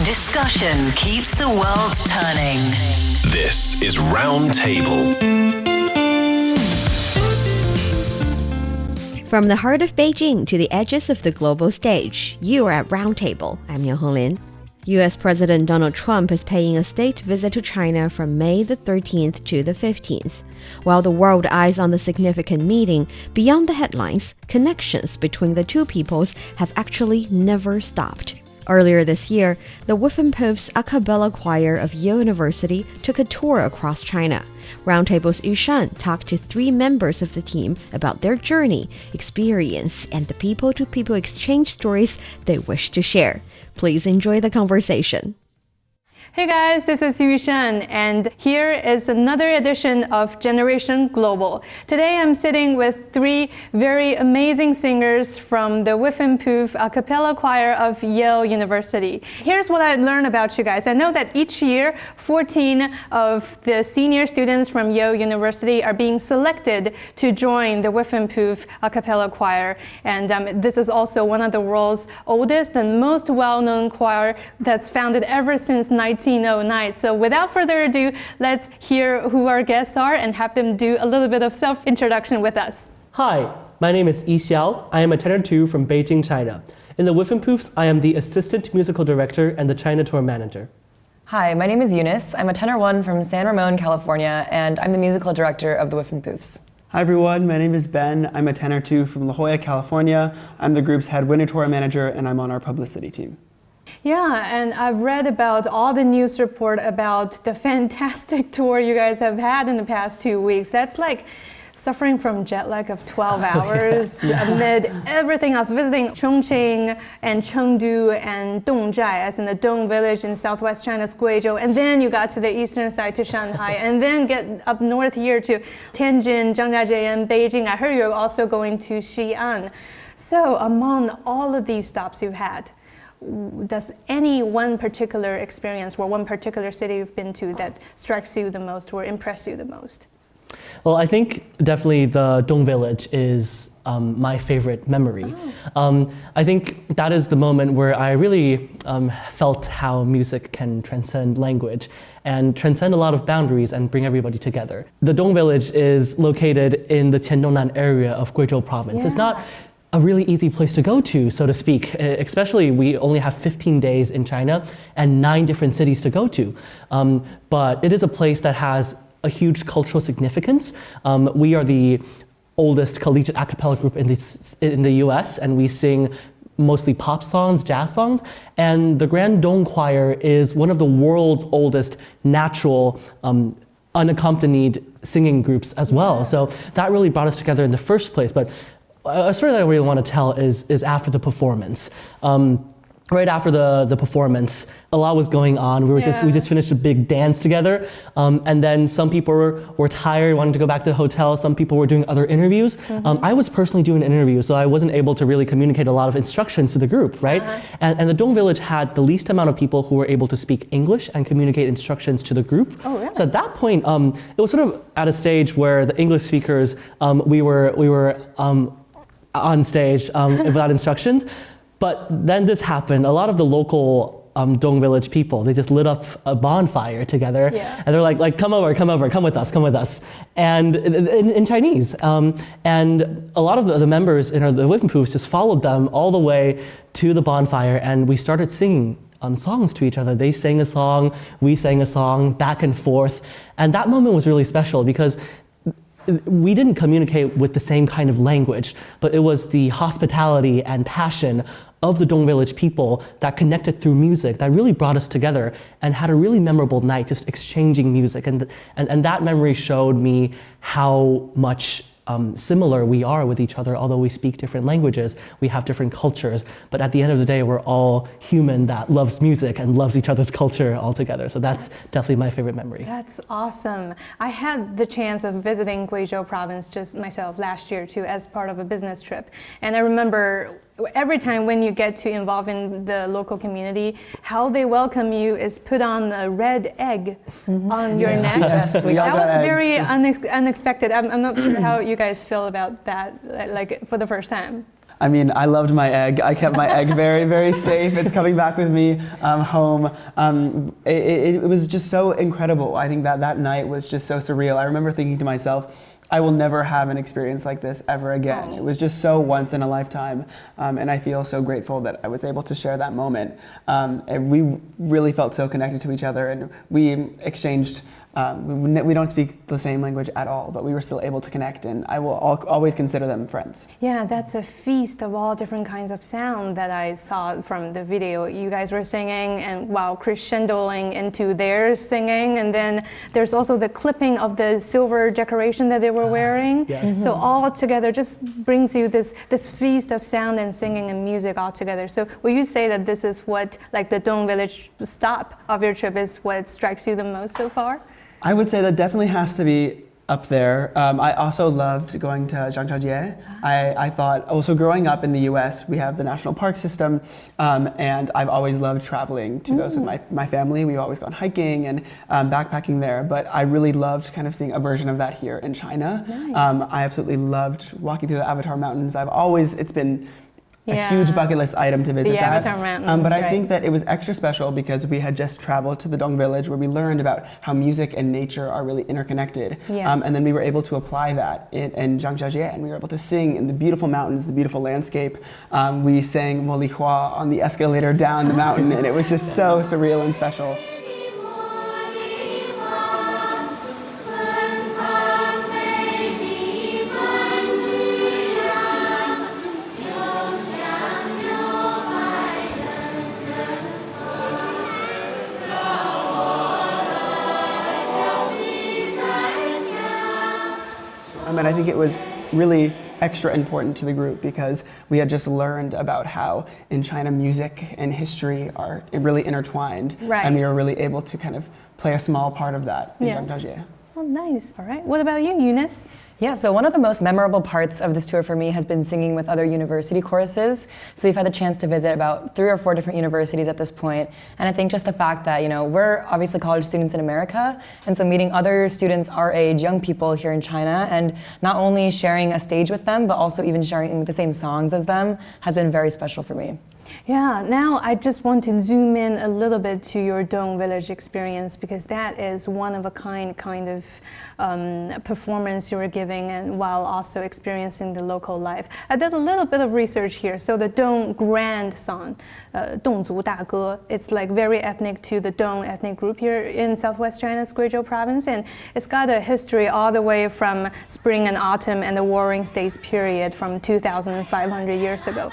Discussion keeps the world turning. This is Roundtable. From the heart of Beijing to the edges of the global stage, you are at Roundtable. I'm Yang Honglin. U.S. President Donald Trump is paying a state visit to China from May the 13th to the 15th. While the world eyes on the significant meeting, beyond the headlines, connections between the two peoples have actually never stopped. Earlier this year, the Whiffenpoofs a cappella choir of Yale University took a tour across China. Roundtable's Yushan talked to 3 members of the team about their journey, experience, and the people-to-people exchange stories they wish to share. Please enjoy the conversation. Hey guys, this is Yushan, and here is another edition of Generation Global. Today I'm sitting with 3 very amazing singers from the Whiffenpoofs a cappella choir of Yale University. Here's what I learned about you guys. I know that each year 14 of the senior students from Yale University are being selected to join the Whiffenpoofs a cappella choir, and this is also one of the world's oldest and most well-known choir that's founded ever since 1909. So without further ado, let's hear who our guests are and have them do a little bit of self-introduction with us. Hi, my name is Yi Xiao. I am a tenor 2 from Beijing, China. In the Whiffenpoofs, I am the assistant musical director and the China tour manager. Hi, my name is Eunice. I'm a tenor 1 from San Ramon, California, and I'm the musical director of the Whiffenpoofs. Hi everyone, my name is Ben. I'm a tenor 2 from La Jolla, California. I'm the group's head winter tour manager, and I'm on our publicity team. Yeah, and I've read about all the news report about the fantastic tour you guys have had in the past 2 weeks. That's like suffering from jet lag of 12 hours amid everything else, visiting Chongqing and Chengdu and Dongzhai, as in the Dong village in southwest China's Guizhou, and then you got to the eastern side to Shanghai, and then get up north here to Tianjin, Zhangjiajie, and Beijing. I heard you're also going to Xi'an. So among all of these stops you've had, does any one particular experience or one particular city you've been to that strikes you the most or impressed you the most? Well, I think definitely the Dong village is my favorite memory. I think that is the moment where I really felt how music can transcend language and transcend a lot of boundaries and bring everybody together. The Dong village is located in the Tiandongnan area of Guizhou province. Yeah. It's not a really easy place to go to, so to speak. Especially, we only have 15 days in China and 9 different cities to go to. But it is a place that has a huge cultural significance. We are the oldest collegiate a cappella group in the US, and we sing mostly pop songs, jazz songs. And the Grand Dong Choir is one of the world's oldest natural unaccompanied singing groups as well. So that really brought us together in the first place. But a story that I really want to tell is after the performance. Right after the performance, a lot was going on. We just finished a big dance together, and then some people were tired, wanting to go back to the hotel. Some people were doing other interviews. I was personally doing an interview, so I wasn't able to really communicate a lot of instructions to the group, right? And the Dong village had the least amount of people who were able to speak English and communicate instructions to the group. Oh, really? So at that point, it was sort of at a stage where the English speakers, we were on stage without instructions. But then this happened. A lot of the local Dong village people, they just lit up a bonfire together. Yeah. And they're like, come over, come with us. And in Chinese. And a lot of the members in the Whiffenpoofs just followed them all the way to the bonfire, and we started singing songs to each other. They sang a song, we sang a song, back and forth. And that moment was really special because we didn't communicate with the same kind of language, but it was the hospitality and passion of the Dong village people that connected through music that really brought us together and had a really memorable night just exchanging music. And that memory showed me how much similar we are with each other. Although we speak different languages, we have different cultures, but at the end of the day, we're all human that loves music and loves each other's culture all together. So that's definitely my favorite memory. That's awesome. I had the chance of visiting Guizhou province just myself last year too, as part of a business trip. And I remember every time when you get to involve in the local community, how they welcome you is put on a red egg on your neck. Yes, That we all was got very eggs. unexpected. I'm not sure how you guys feel about that, like for the first time. I mean, I loved my egg. I kept my egg very, very safe. It's coming back with me home. It was just so incredible. I think that night was just so surreal. I remember thinking to myself, I will never have an experience like this ever again. It was just so once in a lifetime, and I feel so grateful that I was able to share that moment. And we really felt so connected to each other, and we exchanged. We don't speak the same language at all, but we were still able to connect, and I will always consider them friends. Yeah, that's a feast of all different kinds of sound that I saw from the video. You guys were singing and while crescendoing into their singing, and then there's also the clipping of the silver decoration that they were wearing. Yes. So all together just brings you this feast of sound and singing and music all together. So will you say that this is what, like the Dong Village stop of your trip is what strikes you the most so far? I would say that definitely has to be up there. I also loved going to Zhangjiajie. I thought, also growing up in the US, we have the national park system, and I've always loved traveling to those with my family. We've always gone hiking and backpacking there, but I really loved kind of seeing a version of that here in China. Nice. I absolutely loved walking through the Avatar Mountains. It's been a huge bucket list item to visit the that. Avatar Mountains, but I right. think that it was extra special because we had just traveled to the Dong Village where we learned about how music and nature are really interconnected. Yeah. And then we were able to apply that in Zhangjiajie, and we were able to sing in the beautiful mountains, the beautiful landscape. We sang Mo Li Hua on the escalator down the mountain, and it was just so surreal and special. And I think it was really extra important to the group because we had just learned about how in China music and history are really intertwined. Right. And we were really able to kind of play a small part of that in Zhangjiajie. Oh, nice. All right. What about you, Eunice? Yeah, so one of the most memorable parts of this tour for me has been singing with other university choruses. So we've had the chance to visit about 3 or 4 different universities at this point. And I think just the fact that, we're obviously college students in America, and so meeting other students our age, young people here in China, and not only sharing a stage with them, but also even sharing the same songs as them has been very special for me. Yeah, now I just want to zoom in a little bit to your Dong Village experience because that is one of a kind of performance you were giving and while also experiencing the local life. I did a little bit of research here. So the Dong Grand song, 侗族大歌, it's like very ethnic to the Dong ethnic group here in southwest China's Guizhou province, and it's got a history all the way from spring and autumn and the Warring States period from 2,500 years ago.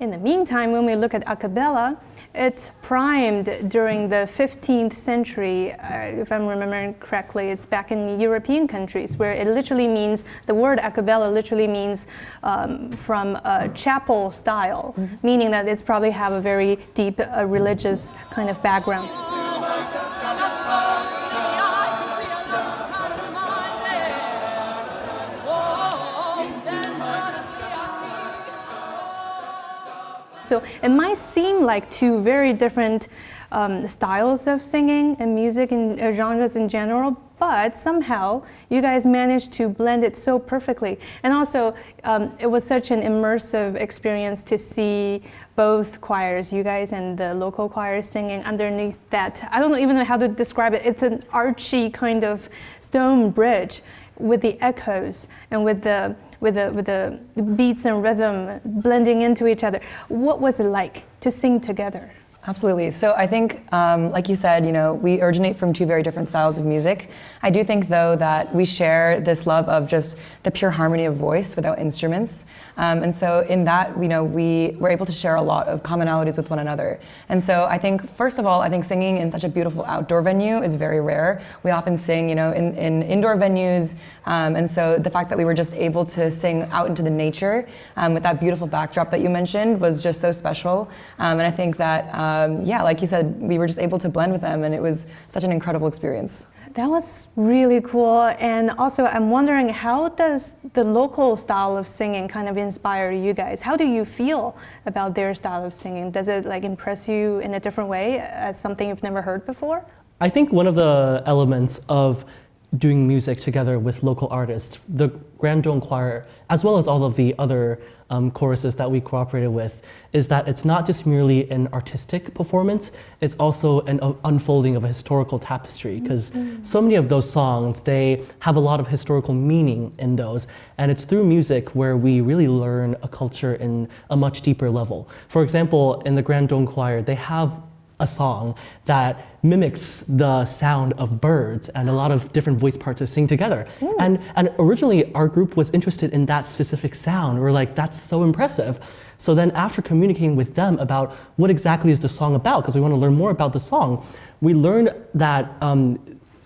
In the meantime, when we look at a cappella, it's primed during the 15th century, if I'm remembering correctly. It's back in the European countries where it literally means, the word a cappella literally means from a chapel style, meaning that it's probably have a very deep religious kind of background. So it might seem like 2 very different styles of singing and music and genres in general, but somehow you guys managed to blend it so perfectly. And also, it was such an immersive experience to see both choirs, you guys and the local choirs, singing underneath that. I don't even know how to describe it. It's an archy kind of stone bridge with the echoes and with the beats and rhythm blending into each other. What was it like to sing together? Absolutely. So I think, like you said, we originate from 2 very different styles of music. I do think, though, that we share this love of just the pure harmony of voice without instruments. And so in that, we were able to share a lot of commonalities with one another. And so I think, first of all, I think singing in such a beautiful outdoor venue is very rare. We often sing, in indoor venues. And so the fact that we were just able to sing out into the nature with that beautiful backdrop that you mentioned was just so special. And I think that yeah, like you said, we were just able to blend with them, and it was such an incredible experience. That was really cool. And also, I'm wondering, how does the local style of singing kind of inspire you guys? How do you feel about their style of singing? Does it like impress you in a different way as something you've never heard before? I think one of the elements of doing music together with local artists, the Grand Dome Choir, as well as all of the other choruses that we cooperated with, is that it's not just merely an artistic performance, it's also an unfolding of a historical tapestry, because so many of those songs, they have a lot of historical meaning in those, and it's through music where we really learn a culture in a much deeper level. For example, in the Grand Dome Choir, they have a song that mimics the sound of birds and a lot of different voice parts to sing together. And originally our group was interested in that specific sound. We're like, that's so impressive. So then after communicating with them about what exactly is the song about, because we want to learn more about the song, we learned that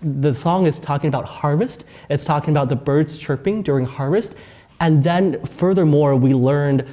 the song is talking about harvest. It's talking about the birds chirping during harvest. And then furthermore, we learned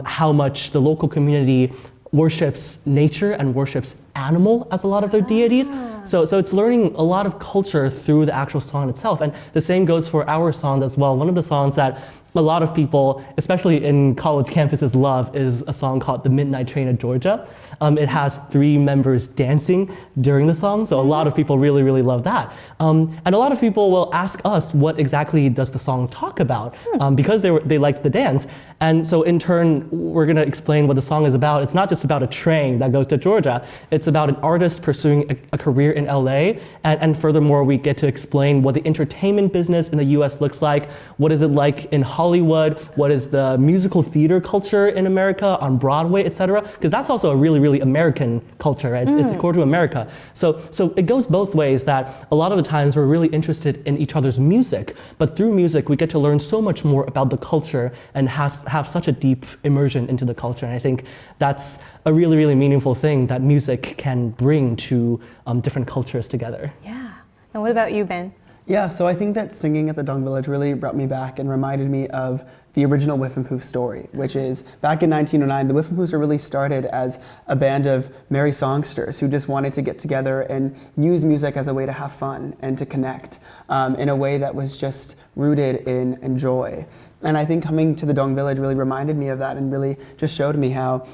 how much the local community worships nature and worships animal as a lot of their deities. So it's learning a lot of culture through the actual song itself. And the same goes for our songs as well. One of the songs that a lot of people, especially in college campuses, love is a song called The Midnight Train of Georgia. It has 3 members dancing during the song, so a lot of people really, really love that. And a lot of people will ask us, what exactly does the song talk about? Because they liked the dance. And so in turn, we're gonna explain what the song is about. It's not just about a train that goes to Georgia. It's about an artist pursuing a career in LA. And furthermore, we get to explain what the entertainment business in the US looks like. What is it like in Hollywood? What is the musical theater culture in America, on Broadway, et cetera? Because that's also a really, really American culture, right? It's core to America. So it goes both ways, that a lot of the times we're really interested in each other's music, but through music we get to learn so much more about the culture and have such a deep immersion into the culture. And I think that's a really, really meaningful thing that music can bring to different cultures together. Yeah. And what about you, Ben? Yeah, so I think that singing at the Dong Village really brought me back and reminded me of the original Whiffenpoofs story, which is back in 1909, the Whiffenpoofs were really started as a band of merry songsters who just wanted to get together and use music as a way to have fun and to connect in a way that was just rooted in joy. And I think coming to the Dong Village really reminded me of that and really just showed me how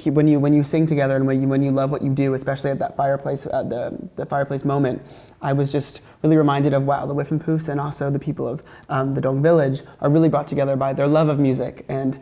when you sing together and when you love what you do, especially at that fireplace, at the fireplace moment, I was just really reminded of, wow, the Whiffenpoofs and also the people of the Dong Village are really brought together by their love of music and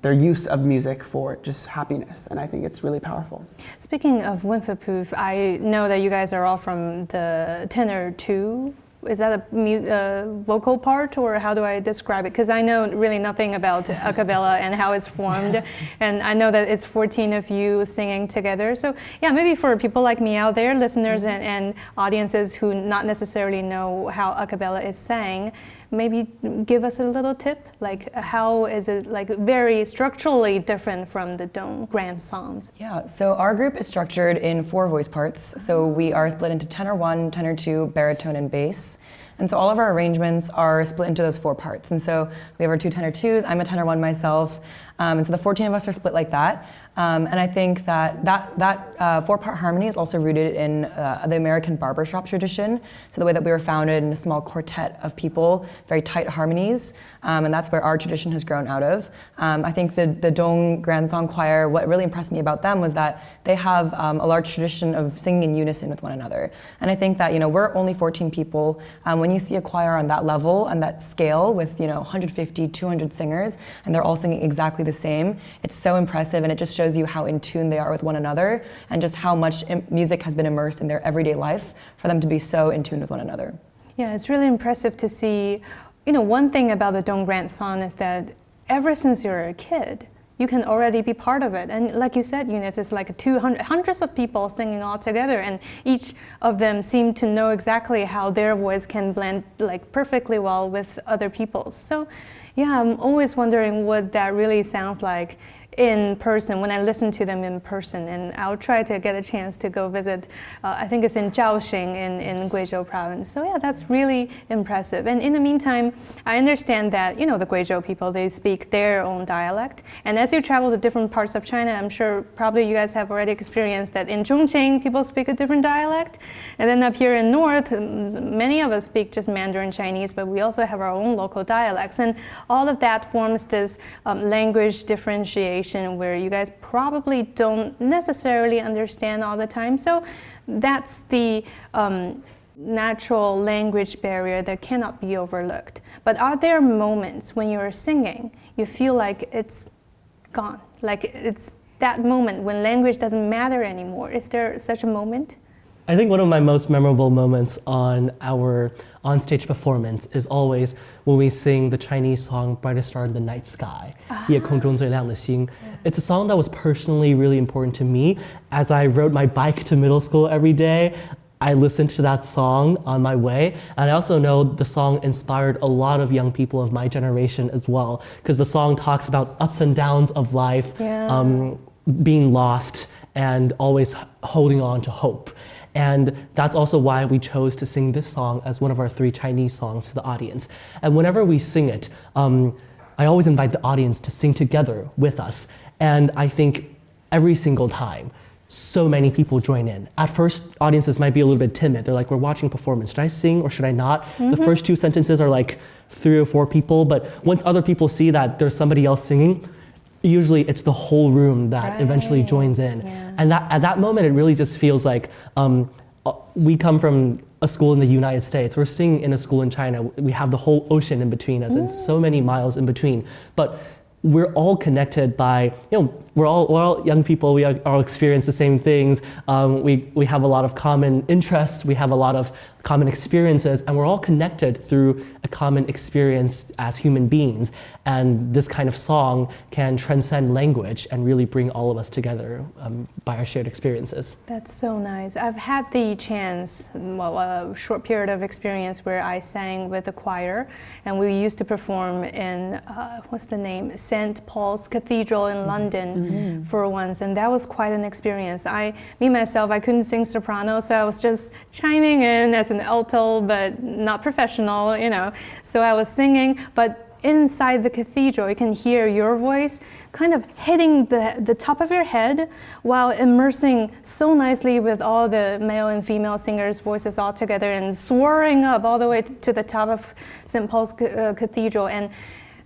their use of music for just happiness. And I think it's really powerful. Speaking of Whiffenpoof, I know that you guys are all from the tenor 2. Is that a vocal part, or how do I describe it? Because I know really nothing about a cappella and how it's formed, and I know that it's 14 of you singing together. So yeah, maybe for people like me out there, listeners and audiences who not necessarily know how a cappella is sang, maybe give us a little tip, like how is it like very structurally different from the Dong Grand songs? Yeah, so our group is structured in 4 voice parts. So we are split into tenor 1, tenor 2, baritone, and bass. And so all of our arrangements are split into those 4 parts. And so we have our 2 tenor 2s, I'm a tenor 1 myself. And so the 14 of us are split like that. And I think that 4-part harmony is also rooted in the American barbershop tradition. So the way that we were founded in a small quartet of people, very tight harmonies, and that's where our tradition has grown out of. I think the Dong Grand Song Choir, what really impressed me about them was that they have a large tradition of singing in unison with one another. And I think that, we're only 14 people. When you see a choir on that level and that scale with, 150, 200 singers, and they're all singing exactly the same, it's so impressive, and it just shows you how in tune they are with one another and just how much music has been immersed in their everyday life for them to be so in tune with one another. Yeah, it's really impressive to see. One thing about the Dong Grand song is that ever since you're a kid, you can already be part of it. And like you said, Eunice, it's like hundreds of people singing all together, and each of them seem to know exactly how their voice can blend like perfectly well with other people's. So yeah, I'm always wondering what that really sounds like in person, when I listen to them in person, and I'll try to get a chance to go visit, I think it's in Zhaoxing in Guizhou province. So yeah, that's really impressive. And in the meantime, I understand that, the Guizhou people, they speak their own dialect. And as you travel to different parts of China, I'm sure probably you guys have already experienced that in Chongqing, people speak a different dialect. And then up here in North, many of us speak just Mandarin Chinese, but we also have our own local dialects. And all of that forms this language differentiation where you guys probably don't necessarily understand all the time. So that's the natural language barrier that cannot be overlooked. But are there moments when you're singing, you feel like it's gone? Like it's that moment when language doesn't matter anymore? Is there such a moment? I think one of my most memorable moments on our onstage performance is always when we sing the Chinese song Brightest Star in the Night Sky, 夜空中最亮的星. It's a song that was personally really important to me. As I rode my bike to middle school every day, I listened to that song on my way. And I also know the song inspired a lot of young people of my generation as well, because the song talks about ups and downs of life, being lost, and always holding on to hope. And that's also why we chose to sing this song as one of our 3 Chinese songs to the audience. And whenever we sing it, I always invite the audience to sing together with us. And I think every single time, so many people join in. At first, audiences might be a little bit timid. They're like, we're watching performance. Should I sing or should I not? The first 2 sentences are like 3 or 4 people. But once other people see that there's somebody else singing, usually it's the whole room that eventually joins in. And at that moment, it really just feels like we come from a school in the United States. We're singing in a school in China. We have the whole ocean in between us and so many miles in between. But we're all connected by, we're all young people. We all experience the same things. We have a lot of common interests. We have a lot of common experiences, and we're all connected through a common experience as human beings. And this kind of song can transcend language and really bring all of us together by our shared experiences. That's so nice. I've had the chance, a short period of experience where I sang with a choir, and we used to perform in, what's the name? St. Paul's Cathedral in London for once, and that was quite an experience. Me myself, I couldn't sing soprano, so I was just chiming in as an alto, but not professional, So I was singing, but inside the cathedral, you can hear your voice kind of hitting the top of your head while immersing so nicely with all the male and female singers' voices all together and soaring up all the way to the top of St. Paul's Cathedral. And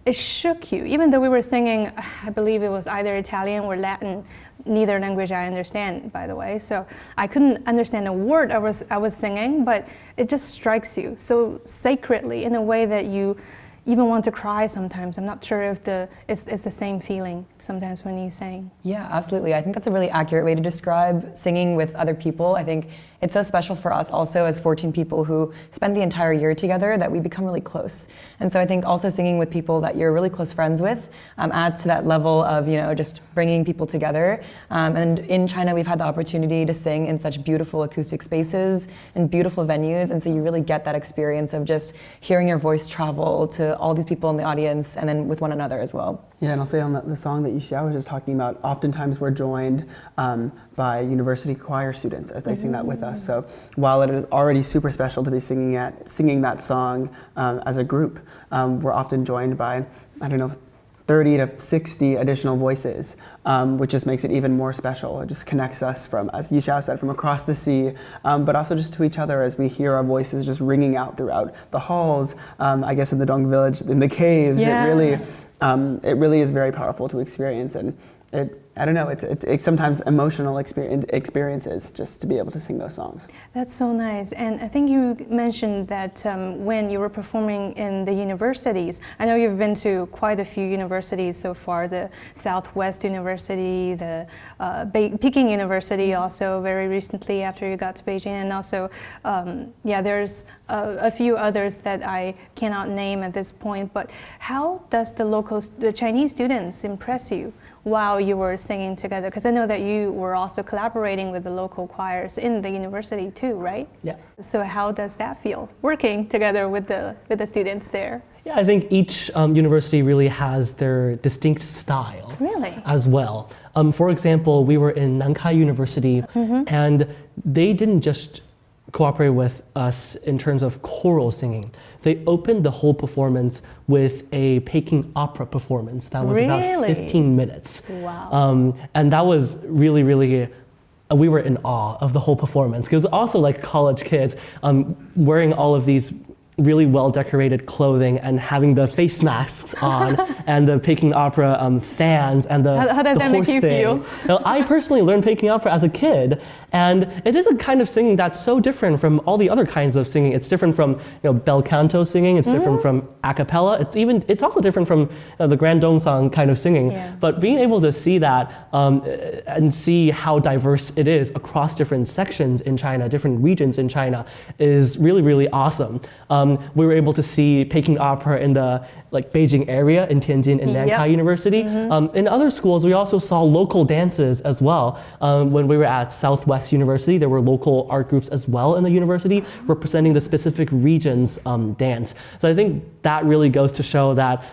it shook you, even though we were singing, I believe it was either Italian or Latin, neither language I understand, by the way. So I couldn't understand a word I was singing, but it just strikes you so sacredly in a way that you even want to cry sometimes. I'm not sure if it's the same feeling sometimes when you sing. Yeah, absolutely. I think that's a really accurate way to describe singing with other people. I think it's so special for us also as 14 people who spend the entire year together that we become really close. And so I think also singing with people that you're really close friends with adds to that level of, just bringing people together. And in China, we've had the opportunity to sing in such beautiful acoustic spaces and beautiful venues. And so you really get that experience of just hearing your voice travel to all these people in the audience and then with one another as well. Yeah, and I'll say on the song that Yushan was just talking about, oftentimes we're joined by university choir students as they sing that with us. So while it is already super special to be singing that song as a group, we're often joined by, 30 to 60 additional voices, which just makes it even more special. It just connects us from, as Yushan said, from across the sea, but also just to each other as we hear our voices just ringing out throughout the halls, I guess in the Dong village, in the caves. Yeah. It really is very powerful to experience, and it's sometimes emotional experiences just to be able to sing those songs. That's so nice. And I think you mentioned that when you were performing in the universities, I know you've been to quite a few universities so far, the Southwest University, the Peking University also very recently after you got to Beijing, and also, there's a few others that I cannot name at this point, but how does the Chinese students impress you while you were singing together? Because I know that you were also collaborating with the local choirs in the university too, right? Yeah. So how does that feel, working together with the students there? Yeah, I think each university really has their distinct style as well. For example, we were in Nankai University, and they didn't just cooperate with us in terms of choral singing. They opened the whole performance with a Peking opera performance that was about 15 minutes. Wow. And that was really, really, we were in awe of the whole performance. Because also like college kids wearing all of these really well-decorated clothing and having the face masks on and the Peking opera fans and the How does that horse make you thing. feel? Now, I personally learned Peking opera as a kid, and it is a kind of singing that's so different from all the other kinds of singing. It's different from bel canto singing. It's different from a cappella. It's also different from the grand dongsang kind of singing. Yeah. But being able to see that and see how diverse it is across different sections in China, different regions in China, is really, really awesome. We were able to see Peking opera in the Beijing area, in Tianjin, and Nankai University. In other schools, we also saw local dances as well. When we were at Southwest University, there were local art groups as well in the university representing the specific region's dance. So I think that really goes to show that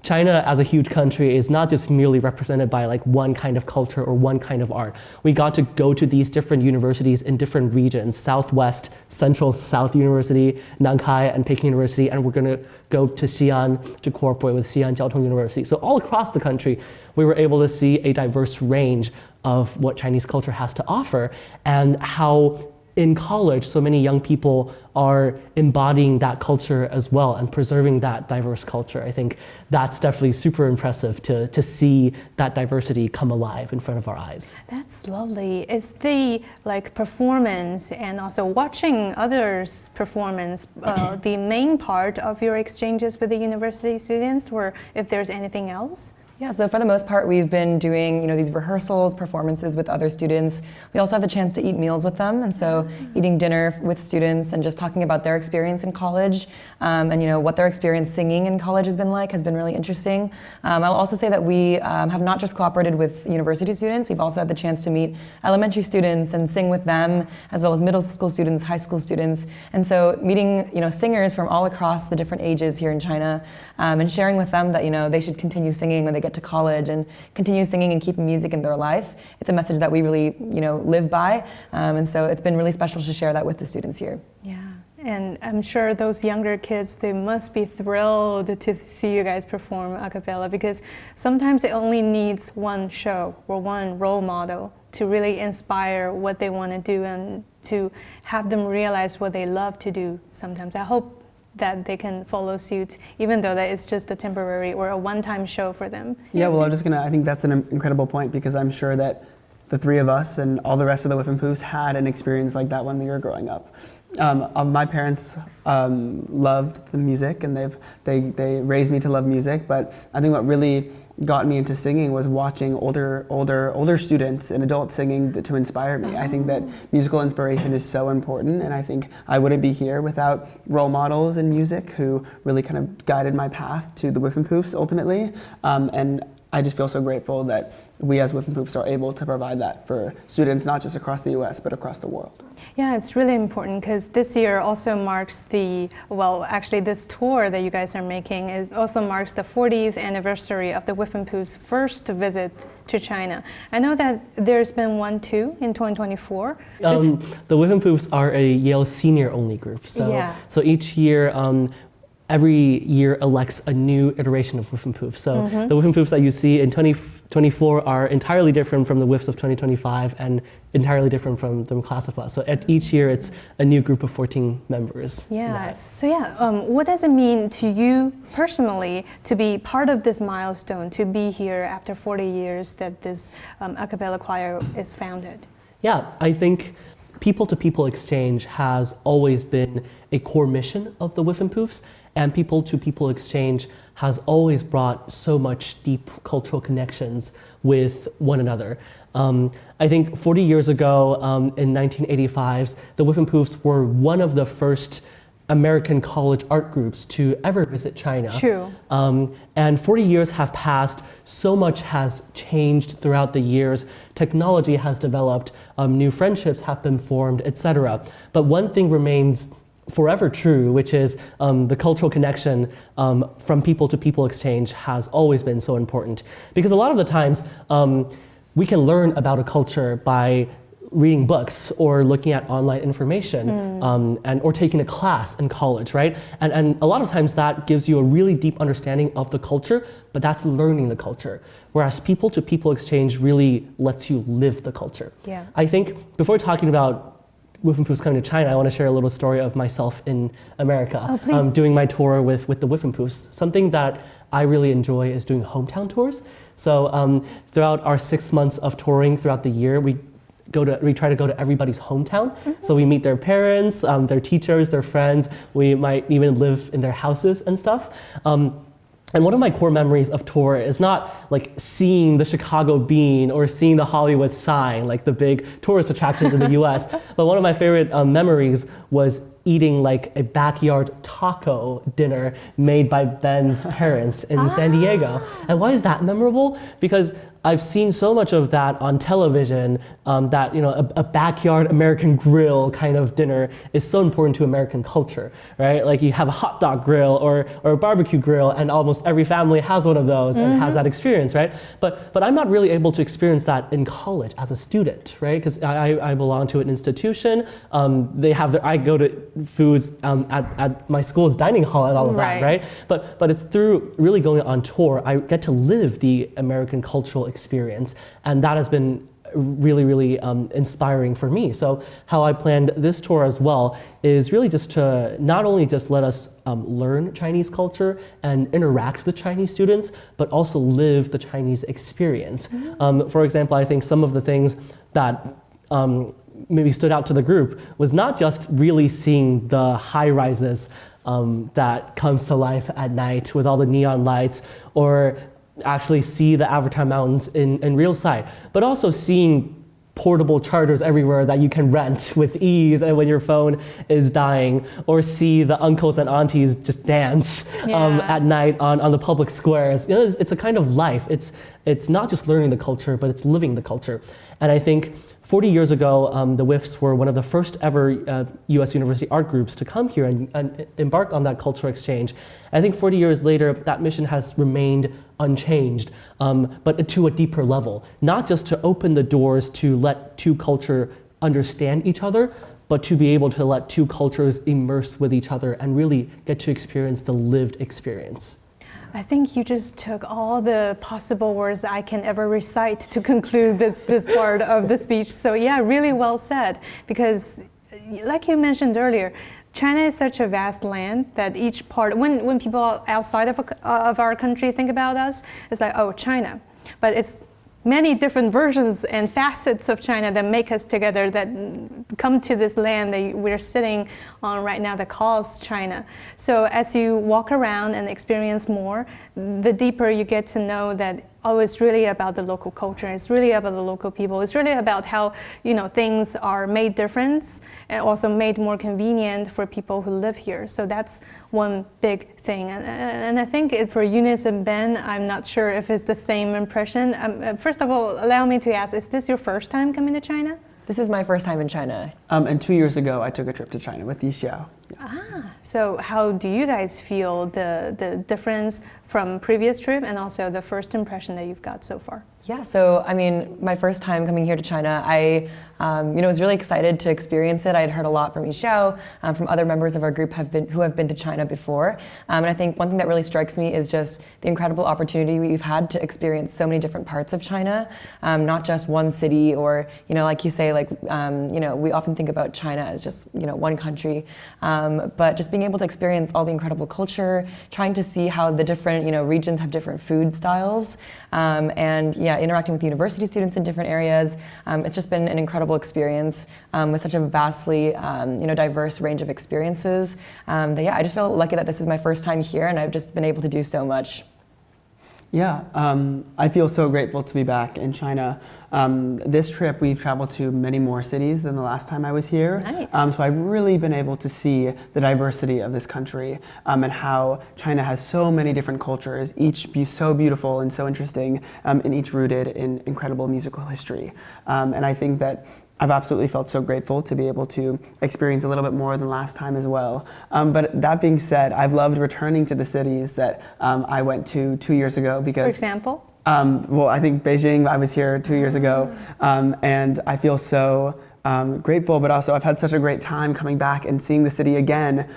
China as a huge country is not just merely represented by one kind of culture or one kind of art. We got to go to these different universities in different regions, Southwest, Central South University, Nankai, and Peking University, and we're going to go to Xi'an to cooperate with Xi'an Jiaotong University. So all across the country, we were able to see a diverse range of what Chinese culture has to offer, and how in college so many young people are embodying that culture as well and preserving that diverse culture. I think that's definitely super impressive to see that diversity come alive in front of our eyes. That's lovely. Is the performance and also watching others' performance the main part of your exchanges with the university students, or if there's anything else? Yeah, so for the most part, we've been doing these rehearsals, performances with other students. We also have the chance to eat meals with them, and so eating dinner with students and just talking about their experience in college, and what their experience singing in college has been really interesting. I'll also say that we have not just cooperated with university students. We've also had the chance to meet elementary students and sing with them, as well as middle school students, high school students, and so meeting singers from all across the different ages here in China, and sharing with them that they should continue singing when they get to college and continue singing and keeping music in their life. It's a message that we really live by, and so it's been really special to share that with the students here. Yeah, and I'm sure those younger kids, they must be thrilled to see you guys perform a cappella, because sometimes it only needs one show or one role model to really inspire what they want to do and to have them realize what they love to do sometimes. I hope that they can follow suit, even though that it's just a temporary or a one-time show for them. Yeah, well, I think that's an incredible point, because I'm sure that the three of us and all the rest of the Whiffenpoofs had an experience like that when we were growing up. My parents loved the music, and they raised me to love music, but I think what really got me into singing was watching older students and adults singing to inspire me. I think that musical inspiration is so important, and I think I wouldn't be here without role models in music who really kind of guided my path to the Whiffenpoofs ultimately. And I just feel so grateful that we as Whiffenpoofs are able to provide that for students, not just across the US, but across the world. Yeah, it's really important, because this year also marks this tour that you guys are making also marks the 40th anniversary of the Whiffenpoofs' first visit to China. I know that there's been one too in 2024. The Whiffenpoofs are a Yale senior-only group, so each year, every year elects a new iteration of Whiffenpoofs. So the Whiffenpoofs that you see in 2024 are entirely different from the Whiffs of 2025 and entirely different from the class of us. So at each year it's a new group of 14 members. Yes. So what does it mean to you personally to be part of this milestone, to be here after 40 years that this a cappella choir is founded? Yeah, I think people-to-people exchange has always been a core mission of the Whiffenpoofs, and people-to-people exchange has always brought so much deep cultural connections with one another. I think 40 years ago, in 1985, the Whiffenpoofs were one of the first American college art groups to ever visit China. True. And 40 years have passed, so much has changed throughout the years. Technology has developed, new friendships have been formed, etc. But one thing remains forever true, which is the cultural connection from people to people exchange has always been so important. Because a lot of the times we can learn about a culture by reading books or looking at online information or taking a class in college, right? And a lot of times that gives you a really deep understanding of the culture, but that's learning the culture. Whereas people to people exchange really lets you live the culture. Yeah. I think before talking about Whiffenpoofs coming to China, I want to share a little story of myself in America. Oh, please. Doing my tour with the Whiffenpoofs. Something that I really enjoy is doing hometown tours. So throughout our 6 months of touring throughout the year, we try to go to everybody's hometown. So we meet their parents, their teachers, their friends. We might even live in their houses and stuff. And one of my core memories of tour is not like seeing the Chicago Bean or seeing the Hollywood sign, like the big tourist attractions in the US, but one of my favorite memories was eating like a backyard taco dinner made by Ben's parents in San Diego. And why is that memorable? Because I've seen so much of that on television, that a backyard American grill kind of dinner is so important to American culture, right? Like you have a hot dog grill or a barbecue grill, and almost every family has one of those and has that experience, right? But I'm not really able to experience that in college as a student, right? Because I belong to an institution. I go to foods at my school's dining hall and all of that, right? But it's through really going on tour, I get to live the American cultural experience, and that has been really, really inspiring for me. So how I planned this tour as well is really just to not only just let us learn Chinese culture and interact with the Chinese students, but also live the Chinese experience. For example, I think some of the things that maybe stood out to the group was not just really seeing the high rises that comes to life at night with all the neon lights, or actually see the Avatar Mountains in real sight, but also seeing portable chargers everywhere that you can rent with ease and when your phone is dying, or see the uncles and aunties just dance at night on the public squares. It's a kind of life. It's not just learning the culture, but it's living the culture. And I think 40 years ago, the Whiffs were one of the first ever US University art groups to come here and embark on that cultural exchange. I think 40 years later, that mission has remained unchanged, but to a deeper level. Not just to open the doors to let two cultures understand each other, but to be able to let two cultures immerse with each other and really get to experience the lived experience. I think you just took all the possible words I can ever recite to conclude this part of the speech. So yeah, really well said. Because like you mentioned earlier, China is such a vast land that each part, when people outside of our country think about us, it's like, oh, China. But it's many different versions and facets of China that make us together, that come to this land that we're sitting on right now that calls China. So as you walk around and experience more, the deeper you get to know that, oh, it's really about the local culture, it's really about the local people, it's really about how things are made different and also made more convenient for people who live here. So that's one big thing. And I think for Eunice and Ben, I'm not sure if it's the same impression. First of all, allow me to ask, is this your first time coming to China? This is my first time in China. And 2 years ago, I took a trip to China with Yushan. So how do you guys feel the difference from previous trip and also the first impression that you've got so far? Yeah, so I mean, my first time coming here to China, I was really excited to experience it. I had heard a lot from Yishao, from other members of our group who have been to China before. And I think one thing that really strikes me is just the incredible opportunity we've had to experience so many different parts of China, not just one city or, like you say, we often think about China as just, one country. But just being able to experience all the incredible culture, trying to see how the different, regions have different food styles, and interacting with university students in different areas. It's just been an incredible experience with such a vastly, diverse range of experiences. I just feel lucky that this is my first time here, and I've just been able to do so much. Yeah, I feel so grateful to be back in China. This trip, we've traveled to many more cities than the last time I was here. Nice. So I've really been able to see the diversity of this country, and how China has so many different cultures, each so beautiful and so interesting, and each rooted in incredible musical history. And I think that I've absolutely felt so grateful to be able to experience a little bit more than last time as well. But that being said, I've loved returning to the cities that I went to 2 years ago because... For example? Well, I think Beijing, I was here 2 years ago, and I feel so grateful, but also I've had such a great time coming back and seeing the city again.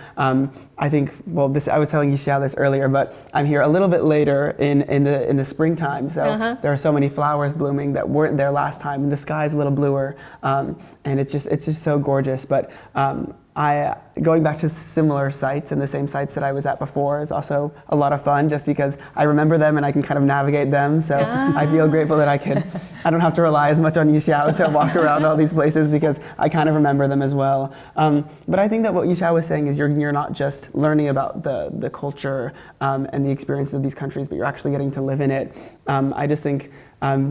I think, well, I was telling Yushan this earlier, but I'm here a little bit later in the springtime, so there are so many flowers blooming that weren't there last time, and the sky's a little bluer, and it's just so gorgeous. But going back to similar sites and the same sites that I was at before is also a lot of fun, just because I remember them and I can kind of navigate them. So I feel grateful that I don't have to rely as much on Yushan to walk around all these places because I kind of remember them as well. But I think that what Yushan was saying is you're not just learning about the culture and the experiences of these countries, but you're actually getting to live in it. I just think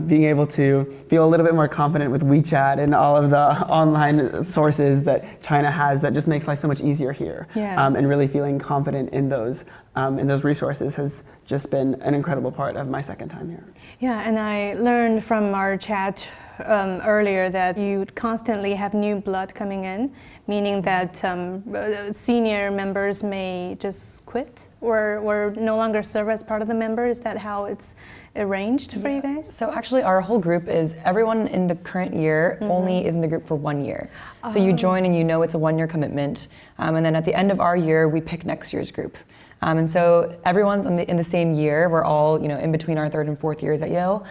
being able to feel a little bit more confident with WeChat and all of the online sources that China has that just makes life so much easier here. And really feeling confident in those resources has just been an incredible part of my second time here. Yeah, and I learned from our chat earlier that you constantly have new blood coming in, meaning that senior members may just quit or no longer serve as part of the member. Is that how it's arranged for you guys? So actually our whole group is everyone in the current year only is in the group for 1 year. So you join and you know it's a 1 year commitment, and then at the end of our year we pick next year's group. And so everyone's in the same year. We're all in between our 3rd and 4th years at Yale.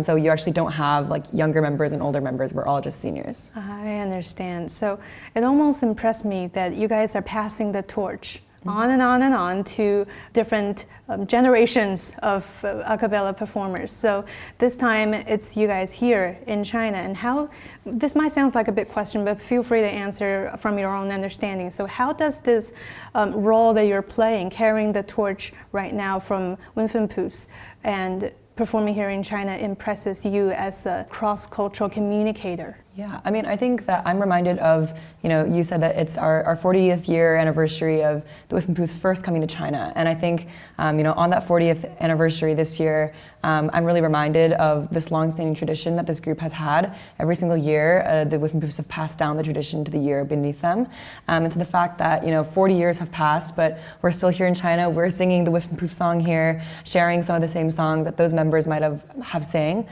So you actually don't have like younger members and older members. We're all just seniors. I understand. So it almost impressed me that you guys are passing the torch on and on and on to different generations of a cappella performers. So this time it's you guys here in China, and how, this might sound like a big question, but feel free to answer from your own understanding. So how does this role that you're playing, carrying the torch right now from Whiffenpoofs and performing here in China, impresses you as a cross-cultural communicator? Yeah, I mean, I think that I'm reminded of, you said that it's our 40th year anniversary of the Whiffenpoofs first coming to China. And I think, on that 40th anniversary this year, I'm really reminded of this long-standing tradition that this group has had. Every single year, the Whiffenpoofs have passed down the tradition to the year beneath them. And to the fact that, 40 years have passed, but we're still here in China, we're singing the Whiffenpoof song here, sharing some of the same songs that those members might have sang.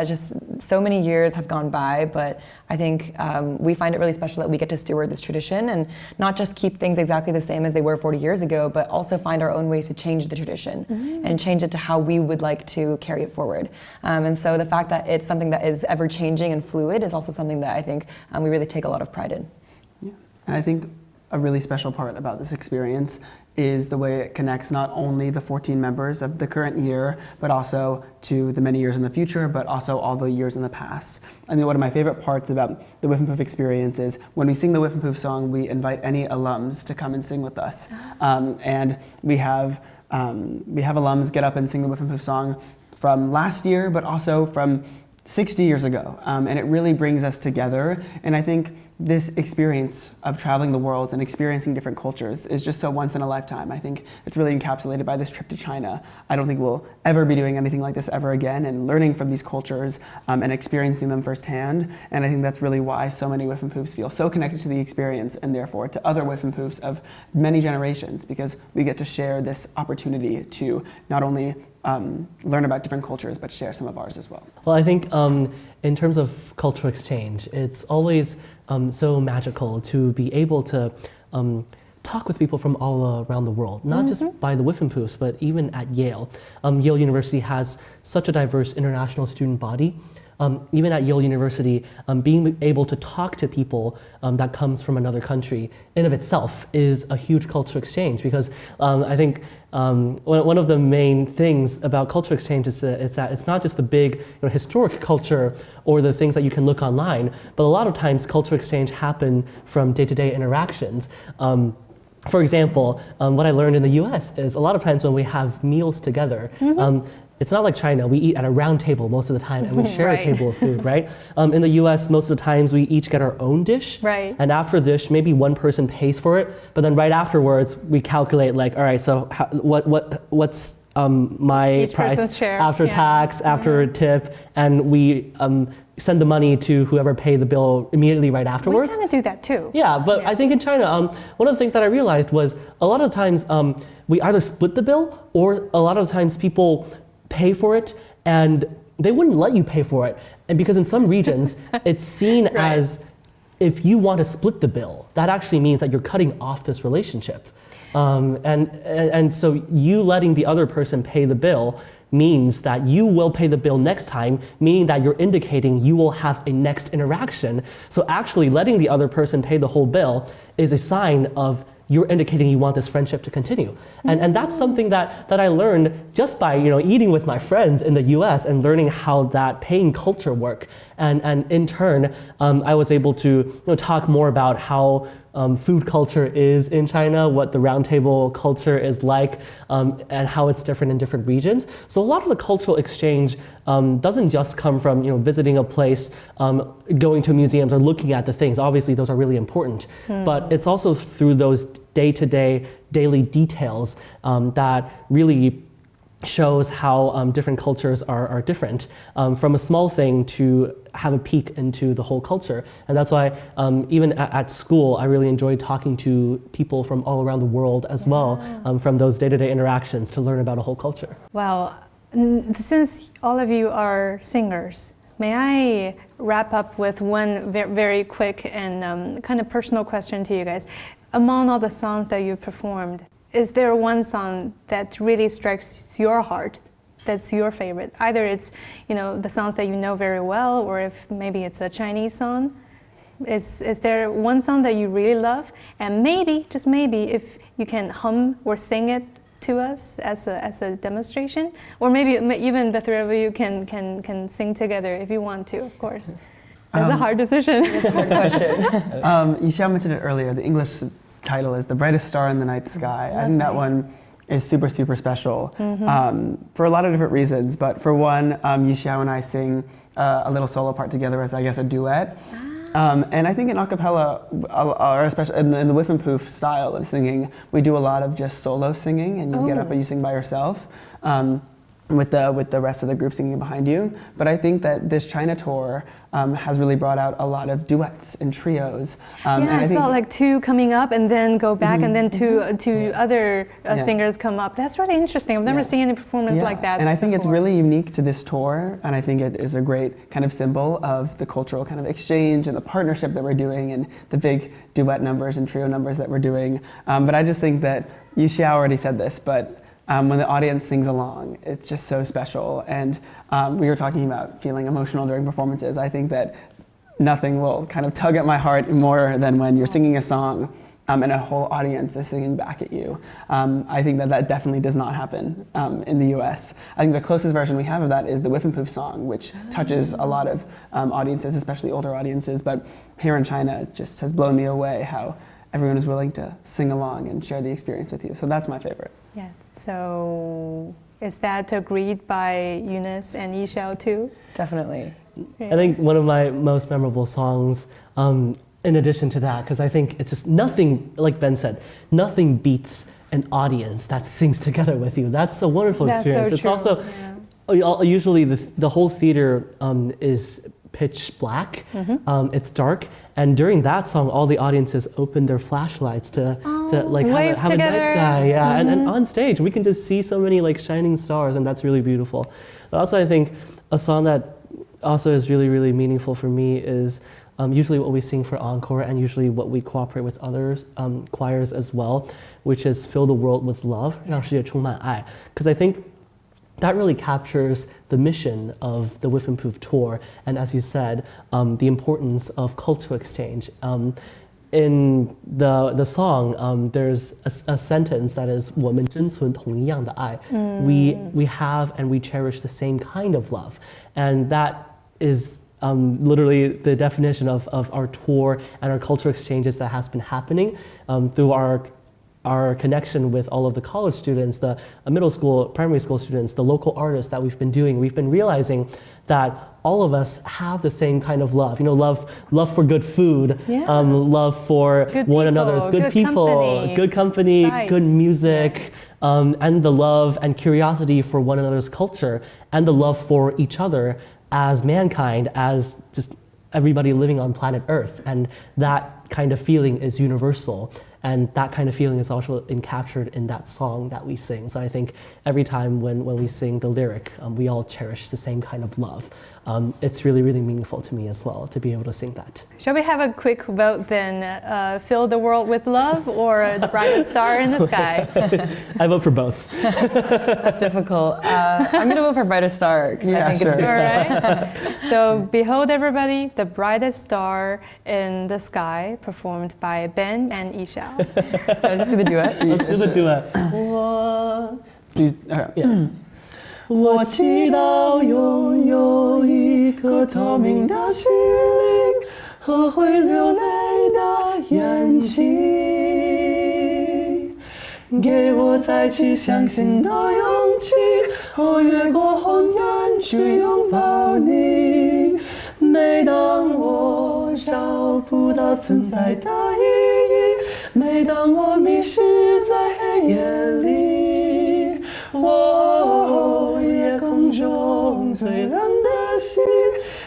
Just so many years have gone by, but I think we find it really special that we get to steward this tradition and not just keep things exactly the same as they were 40 years ago, but also find our own ways to change the tradition and change it to how we would like to carry it forward. And so the fact that it's something that is ever changing and fluid is also something that I think we really take a lot of pride in. Yeah. And I think a really special part about this experience is the way it connects not only the 14 members of the current year, but also to the many years in the future, but also all the years in the past. I think one of my favorite parts about the Whiffenpoof experience is when we sing the Whiffenpoof song, we invite any alums to come and sing with us. And we have alums get up and sing the Whiffenpoof song from last year, but also from 60 years ago, and it really brings us together. And I think this experience of traveling the world and experiencing different cultures is just so once in a lifetime. I think it's really encapsulated by this trip to China. I don't think we'll ever be doing anything like this ever again, and learning from these cultures and experiencing them firsthand. And I think that's really why so many Whiffenpoofs feel so connected to the experience, and therefore to other Whiffenpoofs of many generations, because we get to share this opportunity to not only learn about different cultures, but share some of ours as well. Well, I think in terms of cultural exchange, it's always so magical to be able to talk with people from all around the world, not just by the Whiffenpoofs, but even at Yale. Yale University has such a diverse international student body. Even at Yale University, being able to talk to people that comes from another country in of itself is a huge cultural exchange, because I think one of the main things about cultural exchange is that it's not just the big historic culture or the things that you can look online, but a lot of times cultural exchange happen from day-to-day interactions. For example, what I learned in the US is a lot of times when we have meals together, it's not like China. We eat at a round table most of the time, and we share a table of food, right? In the US, most of the times we each get our own dish. Right. And after the dish, maybe one person pays for it, but then right afterwards, we calculate like, all right, so what's my Each price person's share, after yeah. tax, after tip, and we send the money to whoever paid the bill immediately right afterwards. We kind of do that too. Yeah, but I think in China, one of the things that I realized was a lot of times we either split the bill or a lot of times people pay for it and they wouldn't let you pay for it. And because in some regions, it's seen as if you want to split the bill, that actually means that you're cutting off this relationship. And so you letting the other person pay the bill means that you will pay the bill next time, meaning that you're indicating you will have a next interaction. So actually letting the other person pay the whole bill is a sign of you're indicating you want this friendship to continue. And that's something that I learned just by eating with my friends in the US and learning how that paying culture work. And in turn, I was able to talk more about how food culture is in China, what the roundtable culture is like, and how it's different in different regions. So a lot of the cultural exchange doesn't just come from visiting a place, going to museums or looking at the things. Obviously, those are really important, but it's also through those day-to-day, daily details that really shows how different cultures are different, from a small thing to have a peek into the whole culture. And that's why even at school, I really enjoyed talking to people from all around the world as well, from those day-to-day interactions to learn about a whole culture. Wow. Since all of you are singers, may I wrap up with one very quick and kind of personal question to you guys. Among all the songs that you performed, is there one song that really strikes your heart, that's your favorite? Either it's, the songs that you know very well, or if maybe it's a Chinese song. Is there one song that you really love? And maybe, just maybe, if you can hum or sing it to us as a demonstration, or maybe even the three of you can sing together if you want to, of course. That's a hard decision. It's a hard question. Yushan mentioned it earlier. The English title is The Brightest Star in the Night Sky. I think that one is super, super special for a lot of different reasons. But for one, Yushan and I sing a little solo part together as, I guess, a duet. And I think in a cappella, or especially in the Whiffenpoof style of singing, we do a lot of just solo singing, and you get up and you sing by yourself. With the rest of the group singing behind you. But I think that this China tour has really brought out a lot of duets and trios. And I saw like two coming up and then go back and then two other singers come up. That's really interesting. I've never seen any performance like that. And I think it's really unique to this tour, and I think it is a great kind of symbol of the cultural kind of exchange and the partnership that we're doing and the big duet numbers and trio numbers that we're doing. But I just think that Yushan already said this, but when the audience sings along, it's just so special. And we were talking about feeling emotional during performances. I think that nothing will kind of tug at my heart more than when you're singing a song and a whole audience is singing back at you. I think that definitely does not happen in the US. I think the closest version we have of that is the Whiffenpoofs song, which touches a lot of audiences, especially older audiences. But here in China, it just has blown me away how everyone is willing to sing along and share the experience with you. So that's my favorite. Yeah, so is that agreed by Eunice and Yishao too? Definitely. I think one of my most memorable songs, in addition to that, because I think it's just nothing, like Ben said, nothing beats an audience that sings together with you. That's a wonderful experience. So it's true. Also, usually the whole theater is pitch black, it's dark, and during that song, all the audiences open their flashlights to like have a night sky, and on stage we can just see so many like shining stars, and that's really beautiful. But also I think a song that also is really, really meaningful for me is usually what we sing for Encore, and usually what we cooperate with other choirs as well, which is Fill the World with Love, 让世界充满爱, because I think that really captures the mission of the Whiffenpoof tour, and as you said, the importance of cultural exchange. In the song, there's a sentence that is 我们珍存同一样的爱. We have and we cherish the same kind of love, and that is literally the definition of our tour and our cultural exchanges that has been happening through our connection with all of the college students, the middle school, primary school students, the local artists that we've been doing. We've been realizing that all of us have the same kind of love. Love for good food, love for good one people, another's good people, company, good company, sights. good music, and the love and curiosity for one another's culture, and the love for each other as mankind, as just everybody living on planet Earth. And that kind of feeling is universal. And that kind of feeling is also encaptured in that song that we sing. So I think every time when we sing the lyric, we all cherish the same kind of love. It's really, really meaningful to me as well to be able to sing that. Shall we have a quick vote then? Fill the world with love or the brightest star in the sky? I vote for both. That's difficult. I'm going to vote for Brightest Star. Yeah, I think sure. it's All right. So behold everybody, the brightest star in the sky, performed by Ben and Yushan. Should I just do the duet? Let's do the duet. Please, okay. Yeah. 我祈祷拥有一颗透明的心灵和会流泪的眼睛，给我再去相信的勇气，和越过红颜去拥抱你。每当我找不到存在的意义，每当我迷失在黑夜里，夜空中最亮的星，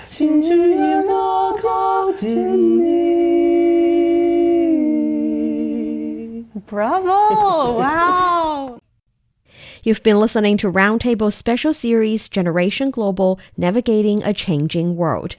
请指引我靠近你。 Bravo! Wow! You've been listening to Roundtable's special series Generation Global Navigating a Changing World.